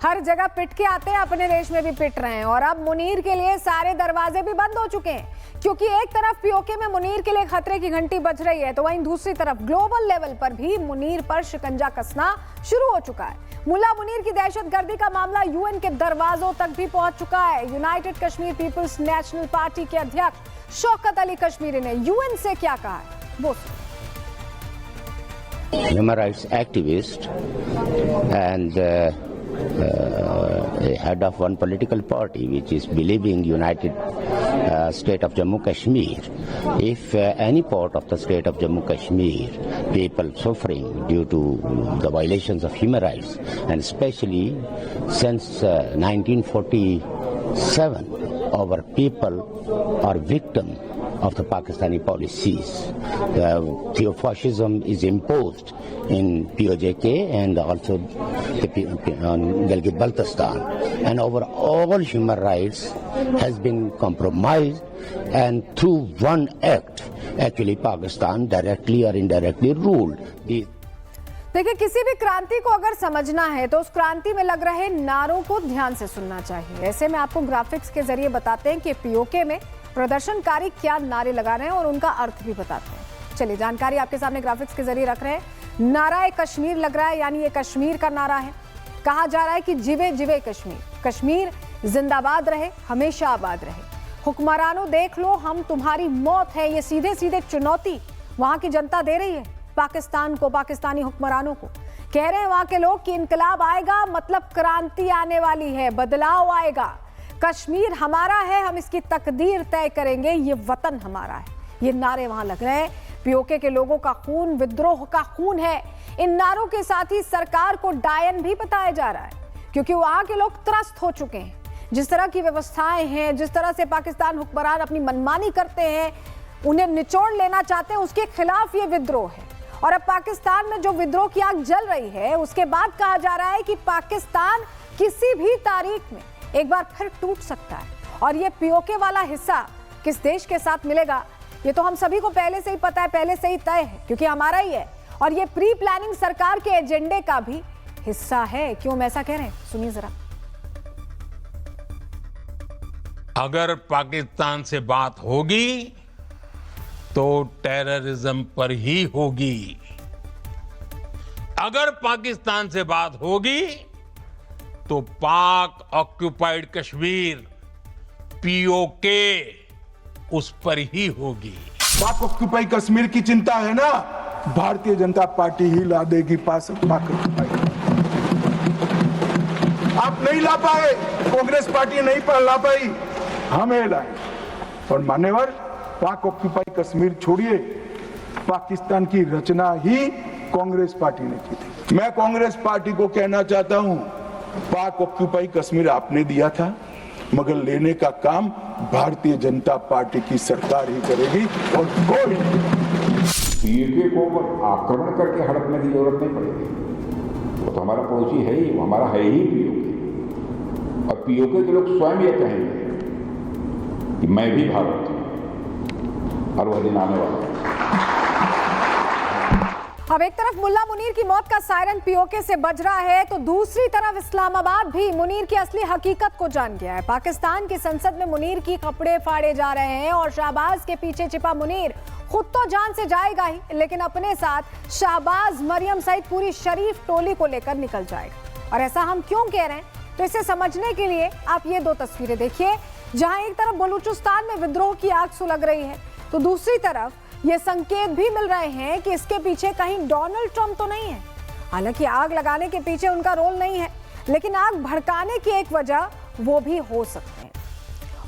हर जगह पिट के आते हैं, अपने देश में भी पिट रहे हैं और अब मुनीर के लिए सारे दरवाजे भी बंद हो चुके हैं, क्योंकि एक तरफ पीओके में मुनीर के लिए खतरे की घंटी बज रही है, तो वहीं दूसरी तरफ ग्लोबल लेवल पर भी मुनीर पर शिकंजा कसना शुरू हो चुका है। मुल्ला मुनीर की दहशतगर्दी का मामला यूएन के दरवाजों तक भी पहुंच चुका है। United Kashmir people's national party के अध्यक्ष शौकत अली कश्मीरी ने यूएन से क्या कहा है, वो human rights activist and head of one political party which is believing United State of Jammu Kashmir. If any part of the state of Jammu Kashmir people suffering due to the violations of human rights, and especially since 1947 our people are victim of the Pakistani policies. Theofascism is imposed in POJK and also on Gilgit-Baltistan, and our all human rights has been compromised, and through one act actually Pakistan directly or indirectly ruled. देखिए, किसी भी क्रांति को अगर समझना है तो उस क्रांति में लग रहे नारों को ध्यान से सुनना चाहिए। ऐसे में आपको ग्राफिक्स के जरिए बताते हैं कि पीओके में प्रदर्शनकारी क्या नारे लगा रहे हैं और उनका अर्थ भी बताते हैं। चलिए, जानकारी आपके सामने ग्राफिक्स के जरिए रख रहे हैं। नारा कश्मीर लग रहा है, यानी ये कश्मीर का नारा है। कहा जा रहा है कि जिवे जिवे कश्मीर, कश्मीर जिंदाबाद रहे, हमेशा आबाद रहे। हुक्मरानों देख लो, हम तुम्हारी मौत है, ये सीधे सीधे चुनौती वहां की जनता दे रही है पाकिस्तान को, पाकिस्तानी हुक्मरानों को। कह रहे हैं वहां के लोग कि इनकलाब आएगा मतलब क्रांति आने वाली है, बदलाव आएगा। कश्मीर हमारा है, हम इसकी तकदीर तय करेंगे, ये वतन हमारा है। ये नारे वहां लग रहे हैं। पीओके के लोगों का खून विद्रोह का खून है। इन नारों के साथ ही सरकार को डायन भी बताया जा रहा है, क्योंकि वहां के लोग त्रस्त हो चुके हैं। जिस तरह की व्यवस्थाएं हैं, जिस तरह से पाकिस्तान हुक्मरान अपनी मनमानी करते हैं, उन्हें निचोड़ लेना चाहते हैं, उसके खिलाफ ये विद्रोह है। और अब पाकिस्तान में जो विद्रोह की आग जल रही है, उसके बाद कहा जा रहा है कि पाकिस्तान किसी भी तारीख में एक बार फिर टूट सकता है। और ये पीओके वाला हिस्सा किस देश के साथ मिलेगा, ये तो हम सभी को पहले से ही पता है, पहले से ही तय है, क्योंकि हमारा ही है। और ये प्री प्लानिंग सरकार के एजेंडे का भी हिस्सा है। क्यों हम ऐसा कह रहे हैं, सुनिए जरा। अगर पाकिस्तान से बात होगी तो टेररिज्म पर ही होगी। अगर पाकिस्तान से बात होगी तो पाक ऑक्युपाइड कश्मीर पीओके उस पर ही होगी। पाक ऑक्युपाइड कश्मीर की चिंता है ना, भारतीय जनता पार्टी ही ला देगी पाक ऑक्युपाइड। आप नहीं ला पाए, कांग्रेस पार्टी नहीं ला पाई, हमें लाए। और मान्यवर, पाक ऑक्युपाइड कश्मीर छोड़िए, पाकिस्तान की रचना ही कांग्रेस पार्टी ने की थी। मैं कांग्रेस पार्टी को कहना चाहता हूं, पाक ऑक्युपाइड कश्मीर आपने दिया था, मगर लेने का काम भारतीय जनता पार्टी की सरकार ही करेगी और कोई नहीं। पीओके को आक्रमण करके हड़पने की जरूरत नहीं पड़ेगी। वो तो हमारा पड़ोसी है ही, वो हमारा है ही पीओके। और पीओके के लोग स्वयं ये कहेंगे कि मैं भी भारत हूं, और वह दिन आने वाला है। अब एक तरफ मुल्ला मुनीर की मौत का सायरन पीओके से बज रहा है, तो दूसरी तरफ इस्लामाबाद भी मुनीर की असली हकीकत को जान गया है। पाकिस्तान की संसद में मुनीर की कपड़े फाड़े जा रहे हैं और शहबाज के पीछे छिपा मुनीर खुद तो जान से जाएगा ही, लेकिन अपने साथ शहबाज, मरियम सहित पूरी शरीफ टोली को लेकर निकल जाएगा। और ऐसा हम क्यों कह रहे हैं, तो इसे समझने के लिए आप ये दो तस्वीरें देखिए, जहां एक तरफ बलूचिस्तान में विद्रोह की आग सुलग रही है, तो दूसरी तरफ ये संकेत भी मिल रहे हैं कि इसके पीछे कहीं डोनाल्ड ट्रंप तो नहीं है। हालांकि आग लगाने के पीछे उनका रोल नहीं है, लेकिन आग भड़काने की एक वजह वो भी हो सकते हैं।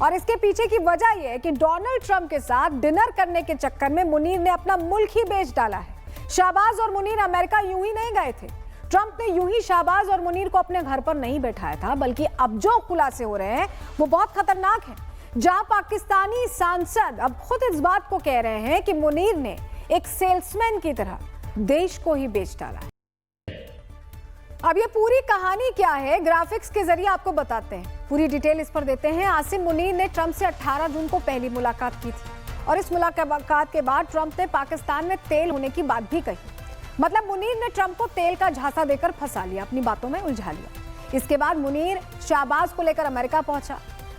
और इसके पीछे की वजह यह है कि डोनाल्ड ट्रंप के साथ डिनर करने के चक्कर में मुनीर ने अपना मुल्क ही बेच डाला है। शहबाज और मुनीर अमेरिका यूं ही नहीं गए थे। ट्रंप ने यूं ही शहबाज और मुनीर को अपने घर पर नहीं बैठाया था, बल्कि अब जो खुलासे हो रहे हैं वो बहुत खतरनाक है। जहां पाकिस्तानी सांसद अब खुद इस बात को कह रहे हैं कि मुनीर ने एक सेल्समैन की तरह देश को ही बेच डाला है। अब ये पूरी कहानी क्या है, ग्राफिक्स के जरिए आपको बताते हैं, पूरी डिटेल इस पर देते हैं। आसिम मुनीर ने ट्रंप से 18 जून को पहली मुलाकात की थी और इस मुलाकात के बाद ट्रंप ने पाकिस्तान में तेल होने की बात भी कही। मतलब मुनीर ने ट्रंप को तेल का झांसा देकर फंसा लिया, अपनी बातों में उलझा लिया। इसके बाद मुनीर शाहबाज को लेकर अमेरिका पहुंचा।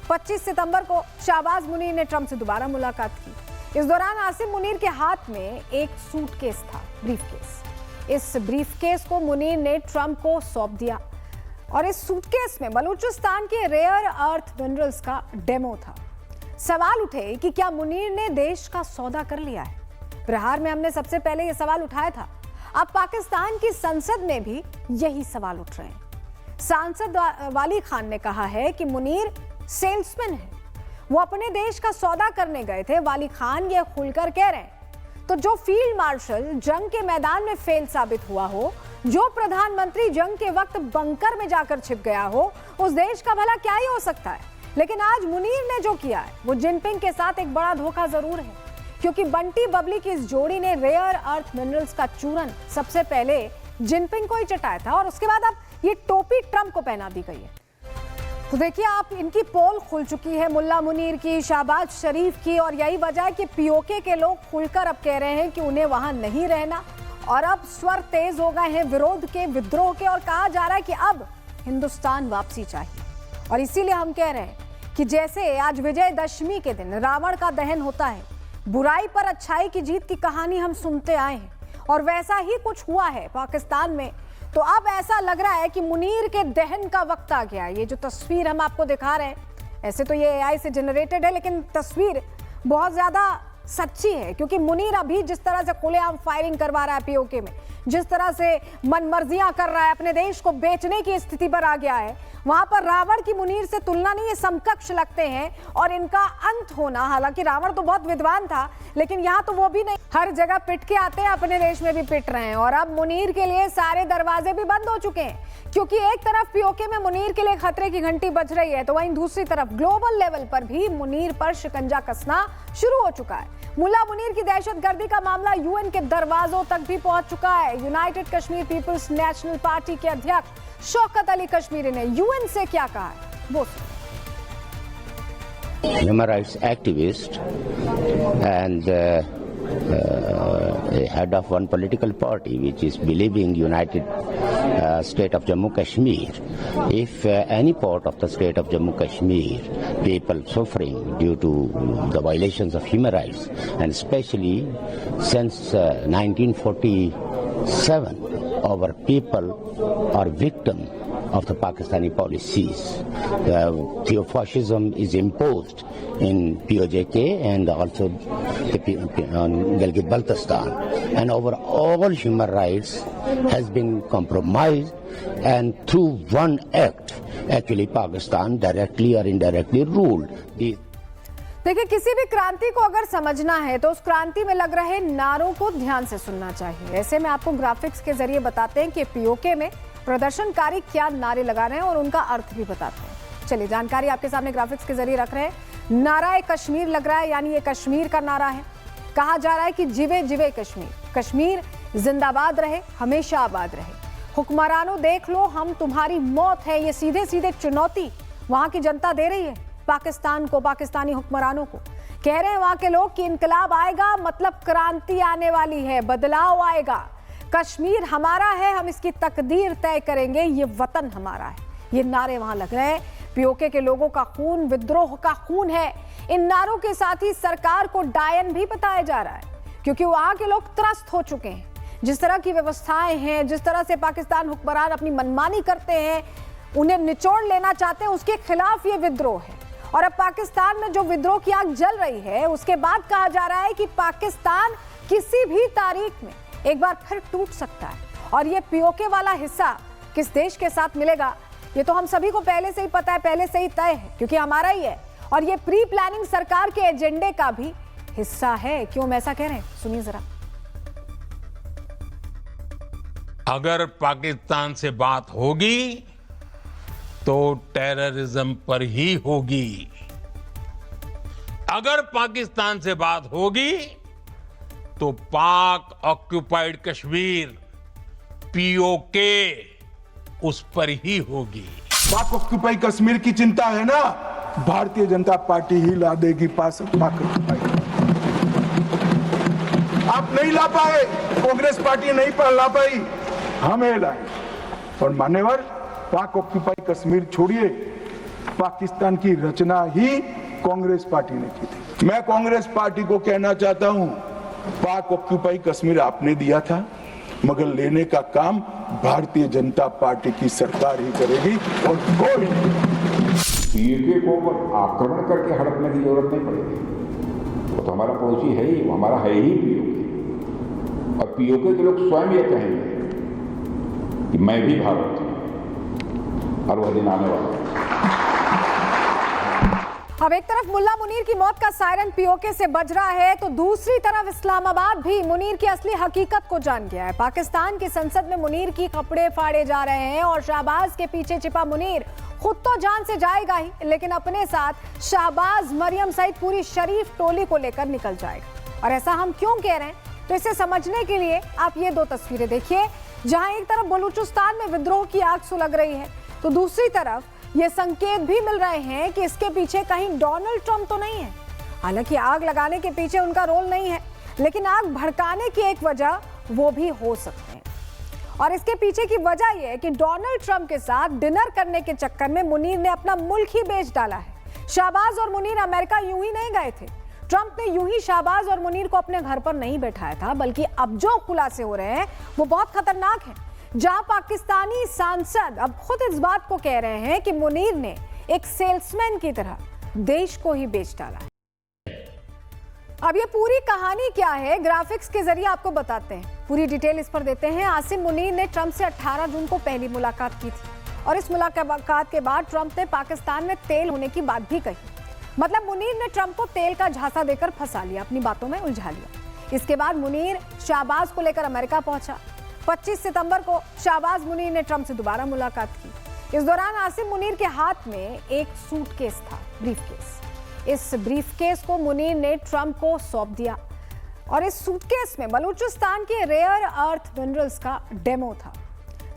25 सितंबर को शाहबाज मुनीर ने ट्रंप से दोबारा मुलाकात की। इस दौरान आसिम मुनीर के हाथ में एक सूटकेस था, ब्रीफकेस। इस ब्रीफकेस को मुनीर ने ट्रंप को सौंप दिया और इस सूटकेस में बलूचिस्तान के रेयर अर्थ मिनरल्स का डेमो था। सवाल उठे कि क्या मुनीर ने देश का सौदा कर लिया है? प्रहार में हमने सबसे पहले यह सवाल उठाया था। अब पाकिस्तान की संसद में भी यही सवाल उठ रहे हैं। सांसद वाली खान ने कहा है कि मुनीर सेल्समैन है, वो अपने देश का सौदा करने गए थे। वाली खान ये खुलकर कह रहे हैं। तो जो फील्ड मार्शल जंग के मैदान में फेल साबित हुआ हो, जो प्रधानमंत्री जंग के वक्त बंकर में जाकर छिप गया हो, उस देश का भला क्या ही हो सकता है? लेकिन आज मुनीर ने जो किया है वो जिनपिंग के साथ एक बड़ा धोखा जरूर है, क्योंकि बंटी बबली की इस जोड़ी ने रेयर अर्थ मिनरल्स का चूरन सबसे पहले जिनपिंग को ही चटाया था और उसके बाद अब ये टोपी ट्रंप को पहना दी गई है। तो देखिए आप, इनकी पोल खुल चुकी है, मुल्ला मुनीर की, शहबाज शरीफ की, और यही वजह है कि पीओके के लोग खुलकर अब कह रहे हैं कि उन्हें वहां नहीं रहना और अब स्वर तेज हो गए हैं विरोध के, विद्रोह के, और कहा जा रहा है कि अब हिंदुस्तान वापसी चाहिए। और इसीलिए हम कह रहे हैं कि जैसे आज विजयदशमी के दिन रावण का दहन होता है, बुराई पर अच्छाई की जीत की कहानी हम सुनते आए हैं और वैसा ही कुछ हुआ है पाकिस्तान में। तो अब ऐसा लग रहा है कि मुनीर के दहन का वक्त आ गया। ये जो तस्वीर हम आपको दिखा रहे हैं, ऐसे तो ये एआई से जनरेटेड है, लेकिन तस्वीर बहुत ज्यादा सच्ची है, क्योंकि मुनीर अभी जिस तरह से खुलेआम फायरिंग करवा रहा है पीओके में, जिस तरह से मनमर्जियां कर रहा है, अपने देश को बेचने की स्थिति पर आ गया है, वहां पर रावण की मुनीर से तुलना नहीं, ये समकक्ष लगते हैं। और इनका अंत होना, हालांकि रावण तो बहुत विद्वान था, लेकिन यहाँ तो वो भी नहीं, हर जगह पिट के आते हैं, अपने देश में भी पिट रहे हैं। और अब मुनीर के लिए सारे दरवाजे भी बंद हो चुके हैं, क्योंकि एक तरफ पीओके में मुनीर के लिए खतरे की घंटी बज रही है, तो वहीं दूसरी तरफ ग्लोबल लेवल पर भी मुनीर पर शिकंजा कसना शुरू हो चुका है। मुल्ला मुनीर की दहशतगर्दी का मामला यूएन के दरवाजों तक भी पहुंच चुका है। United Kashmir people's national party के अध्यक्ष शौकत अली कश्मीरी ने यूएन से क्या कहा है, वो Human rights activist and head of one political party which is believing United State of Jammu Kashmir. If any part of the state of Jammu Kashmir people suffering due to the violations of human rights, and especially since 1947 our people are victim of the Pakistani policies. Theofascism is imposed in POJK and also on Gilgit-Baltistan, and over all human rights has been compromised, and through one act actually Pakistan directly or indirectly ruled. देखिए, किसी भी क्रांति को अगर समझना है तो उस क्रांति में लग रहे नारों को ध्यान से सुनना चाहिए। ऐसे में आपको ग्राफिक्स के जरिए बताते हैं कि पीओके में प्रदर्शनकारी क्या नारे लगा रहे हैं और उनका अर्थ भी बताते हैं। चलिए, जानकारी आपके सामने ग्राफिक्स के जरिए रख रहे हैं। नारा कश्मीर लग रहा है, यानी ये कश्मीर का नारा है। कहा जा रहा है कि जिवे जिवे कश्मीर, कश्मीर जिंदाबाद रहे, हमेशा आबाद रहे। हुक्मरानों देख लो, हम तुम्हारी मौत है, ये सीधे सीधे चुनौती वहां की जनता दे रही है पाकिस्तान को, पाकिस्तानी हुक्मरानों को। कह रहे हैं वहां के लोग कि इनकलाब आएगा, मतलब क्रांति आने वाली है, बदलाव आएगा। कश्मीर हमारा है, हम इसकी तकदीर तय करेंगे, ये वतन हमारा है। ये नारे वहां लग रहे हैं। पीओके के लोगों का खून विद्रोह का खून है। इन नारों के साथ ही सरकार को डायन भी बताया जा रहा है, क्योंकि वहां के लोग त्रस्त हो चुके हैं। जिस तरह की व्यवस्थाएं हैं, जिस तरह से पाकिस्तान हुक्मरान अपनी मनमानी करते हैं, उन्हें निचोड़ लेना चाहते हैं, उसके खिलाफ ये विद्रोह है। और अब पाकिस्तान में जो विद्रोह की आग जल रही है, उसके बाद कहा जा रहा है कि पाकिस्तान किसी भी तारीख में एक बार फिर टूट सकता है। और ये पीओके वाला हिस्सा किस देश के साथ मिलेगा, ये तो हम सभी को पहले से ही पता है, पहले से ही तय है, क्योंकि हमारा ही है। और ये प्री प्लानिंग सरकार के एजेंडे का भी हिस्सा है। क्यों हम ऐसा कह रहे हैं, सुनिए जरा। अगर पाकिस्तान से बात होगी तो टेररिज्म पर ही होगी। अगर पाकिस्तान से बात होगी तो पाक ऑक्युपाइड कश्मीर पीओके उस पर ही होगी। पाक ऑक्युपाई कश्मीर की चिंता है ना, भारतीय जनता पार्टी ही ला देगी पाक ऑक्युपाई। आप नहीं ला पाए, कांग्रेस पार्टी नहीं ला पाई, हमें लाए। और मान्यवर पाक ऑक्यूपाई कश्मीर छोड़िए, पाकिस्तान की रचना ही कांग्रेस पार्टी ने की थी। मैं कांग्रेस पार्टी को कहना चाहता हूं, पाक ऑक्यूपाई कश्मीर आपने दिया था, मगर लेने का काम भारतीय जनता पार्टी की सरकार ही करेगी और कोई नहीं। पीओके को ऊपर आक्रमण करके हड़पने की जरूरत नहीं पड़ेगी। वो तो हमारा पड़ोसी है ही, हमारा है ही पीओके। और पीओके के लोग स्वयं ये कहेंगे कि मैं भी भारत हूं, और वह दिन आने वाला है। अब एक तरफ मुल्ला मुनीर की मौत का सायरन पीओके से बज रहा है, तो दूसरी तरफ इस्लामाबाद भी मुनीर की असली हकीकत को जान गया है। पाकिस्तान की संसद में मुनीर की कपड़े फाड़े जा रहे हैं और शहबाज के पीछे छिपा मुनीर खुद तो जान से जाएगा ही, लेकिन अपने साथ शहबाज, मरियम सहित पूरी शरीफ टोली को लेकर निकल जाएगा। और ऐसा हम क्यों कह रहे हैं, तो इसे समझने के लिए आप ये दो तस्वीरें देखिए, जहां एक तरफ बलूचिस्तान में विद्रोह की आग सुलग रही है, तो दूसरी तरफ ये संकेत भी मिल रहे हैं कि इसके पीछे कहीं डोनाल्ड ट्रंप तो नहीं है। हालांकि आग लगाने के पीछे उनका रोल नहीं है, लेकिन आग भड़काने की एक वजह वो भी हो सकते हैं। और इसके पीछे की वजह यह है कि डोनाल्ड ट्रंप के साथ डिनर करने के चक्कर में मुनीर ने अपना मुल्क ही बेच डाला है। शहबाज और मुनीर अमेरिका यूं ही नहीं गए थे। ट्रंप ने यूं ही शहबाज और मुनीर को अपने घर पर नहीं बैठाया था, बल्कि अब जो खुलासे हो रहे हैं वो बहुत खतरनाक हैं। जहां पाकिस्तानी सांसद अब खुद इस बात को कह रहे हैं कि मुनीर ने एक सेल्समैन की तरह देश को ही बेच डाला है। अब ये पूरी कहानी क्या है, ग्राफिक्स के जरिए आपको बताते हैं, पूरी डिटेल इस पर देते हैं। आसिम मुनीर ने ट्रंप से 18 जून को पहली मुलाकात की थी और इस मुलाकात के बाद ट्रंप ने पाकिस्तान में तेल होने की बात भी कही। मतलब मुनीर ने ट्रंप को तेल का झांसा देकर फंसा लिया, अपनी बातों में उलझा लिया। इसके बाद मुनीर शहबाज को लेकर अमेरिका पहुंचा। 25 सितंबर को शहबाज मुनीर ने ट्रंप से दोबारा मुलाकात की। इस दौरान आसिम मुनीर के हाथ में एक सूटकेस था, ब्रीफकेस। इस ब्रीफकेस को मुनीर ने ट्रंप को सौंप दिया और इस सूटकेस में बलूचिस्तान के रेयर अर्थ मिनरल्स का डेमो था।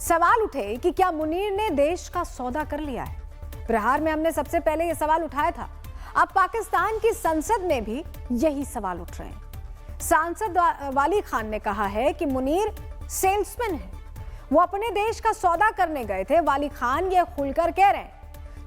सवाल उठे कि क्या मुनीर ने देश का सौदा कर लिया है। प्रहार में हमने सबसे पहले यह सवाल उठाया था। अब पाकिस्तान की संसद में भी यही सवाल उठ रहे हैं। सांसद वाली खान ने कहा है कि मुनीर सेल्समैन है, वो अपने देश का सौदा करने गए थे। वाली खान ये खुलकर कह रहे हैं।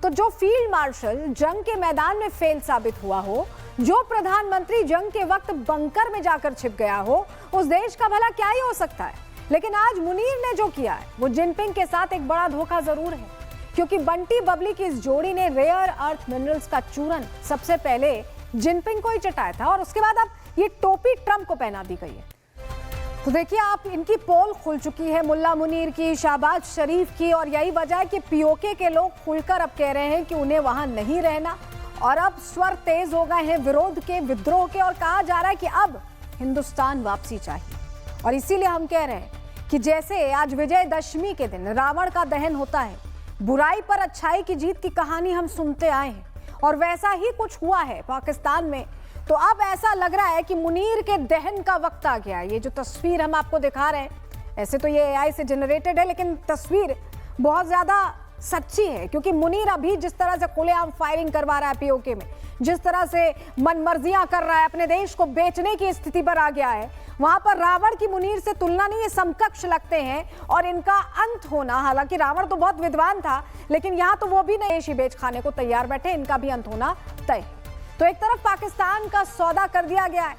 तो जो फील्ड मार्शल जंग के मैदान में फेल साबित हुआ हो, जो प्रधानमंत्री जंग के वक्त बंकर में जाकर छिप गया हो, उस देश का भला क्या ही हो सकता है। लेकिन आज मुनीर ने जो किया है वो जिनपिंग के साथ एक बड़ा धोखा जरूर है, क्योंकि बंटी बबली की इस जोड़ी ने रेयर अर्थ मिनरल्स का चूरन सबसे पहले जिनपिंग को ही चटाया था और उसके बाद अब ये टोपी ट्रंप को पहना दी गई है। तो देखिए आप, इनकी पोल खुल चुकी है, मुल्ला मुनीर की, शहबाज शरीफ की, और यही वजह है कि पीओके के लोग खुलकर अब कह रहे हैं कि उन्हें वहां नहीं रहना और अब स्वर तेज हो गए हैं विरोध के, विद्रोह के, और कहा जा रहा है कि अब हिंदुस्तान वापसी चाहिए। और इसीलिए हम कह रहे हैं कि जैसे आज विजयदशमी के दिन रावण का दहन होता है, बुराई पर अच्छाई की जीत की कहानी हम सुनते आए हैं, और वैसा ही कुछ हुआ है पाकिस्तान में। तो अब ऐसा लग रहा है कि मुनीर के दहन का वक्त आ गया है। ये जो तस्वीर हम आपको दिखा रहे हैं, ऐसे तो ये एआई से जनरेटेड है, लेकिन तस्वीर बहुत ज्यादा सच्ची है, क्योंकि मुनीर अभी जिस तरह से खुलेआम फायरिंग करवा रहा है पीओके में, जिस तरह से मनमर्जियां कर रहा है, अपने देश को बेचने की स्थिति पर आ गया है, वहां पर रावण की मुनीर से तुलना नहीं, ये समकक्ष लगते हैं। और इनका अंत होना, हालांकि रावण तो बहुत विद्वान था, लेकिन यहाँ तो वो भी देश ही बेच खाने को तैयार बैठे, इनका भी अंत होना तय है। तो एक तरफ पाकिस्तान का सौदा कर दिया गया है,